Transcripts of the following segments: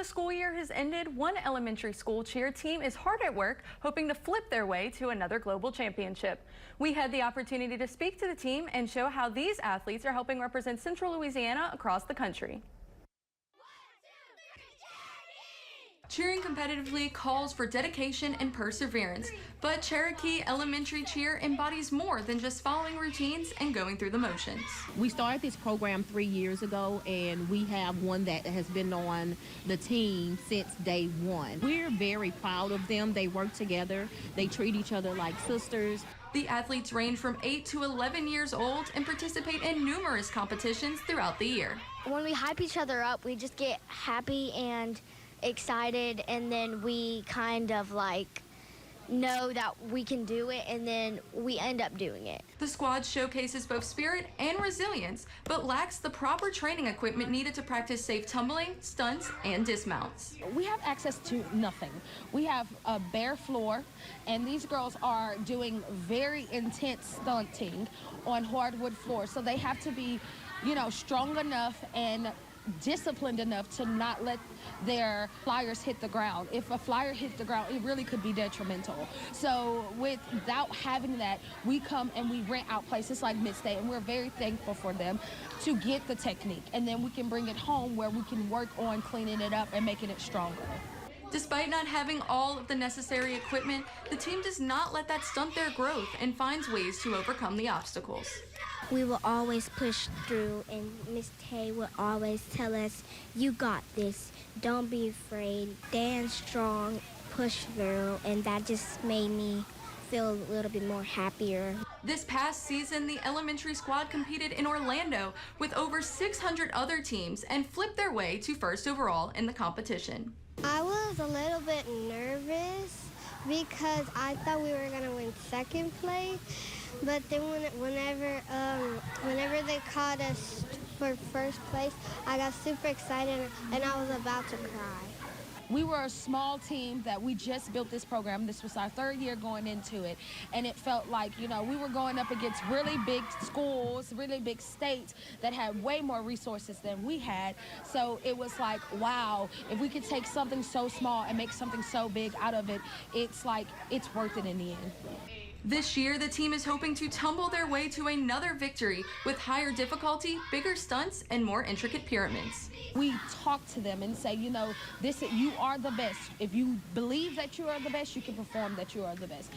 the school year has ended, one elementary school cheer team is hard at work, hoping to flip their way to another global championship. We had the opportunity to speak to the team and show how these athletes are helping represent Central Louisiana across the country. Cheering competitively calls for dedication and perseverance, but Cherokee Elementary Cheer embodies more than just following routines and going through the motions. We started this program 3 years ago, and we have one that has been on the team since day one. We're very proud of them. They work together. They treat each other like sisters. The athletes range from 8 to 11 years old and participate in numerous competitions throughout the year. When we hype each other up, we just get happy and excited, and then we kind of like know that we can do it, and then we end up doing it. The squad showcases both spirit and resilience, but lacks the proper training equipment needed to practice safe tumbling, stunts, and dismounts. We have access to nothing. We have a bare floor, and these girls are doing very intense stunting on hardwood floors, so they have to be, strong enough and disciplined enough to not let their flyers hit the ground. If a flyer hit the ground, it really could be detrimental. So without having that, we come and we rent out places like Midstate, and we're very thankful for them to get the technique, and then we can bring it home where we can work on cleaning it up and making it stronger. Despite not having all of the necessary equipment, the team does not let that stunt their growth and finds ways to overcome the obstacles. We will always push through, and Miss Tay will always tell us, "You got this, don't be afraid, dance strong, push through," and that just made me feel a little bit more happier. This past season, the elementary squad competed in Orlando with over 600 other teams and flipped their way to first overall in the competition. I was a little bit nervous because I thought we were going to win second place, but then whenever they called us for first place, I got super excited and I was about to cry. We were a small team that we just built this program. This was our third year going into it, and it felt like, we were going up against really big schools, really big states that had way more resources than we had. So it was like, wow, if we could take something so small and make something so big out of it, it's like, it's worth it in the end. This year, the team is hoping to tumble their way to another victory with higher difficulty, bigger stunts, and more intricate pyramids. We talk to them and say, you are the best. If you believe that you are the best, you can perform that you are the best.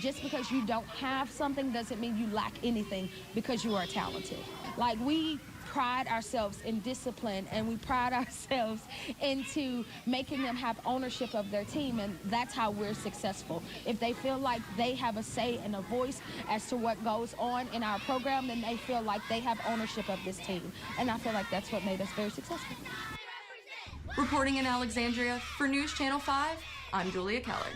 Just because you don't have something doesn't mean you lack anything, because you are talented. Like, we pride ourselves in discipline, and we pride ourselves into making them have ownership of their team, and that's how we're successful. If they feel like they have a say and a voice as to what goes on in our program, then they feel like they have ownership of this team, and I feel like that's what made us very successful. Reporting in Alexandria for News Channel 5, I'm Julia Keller.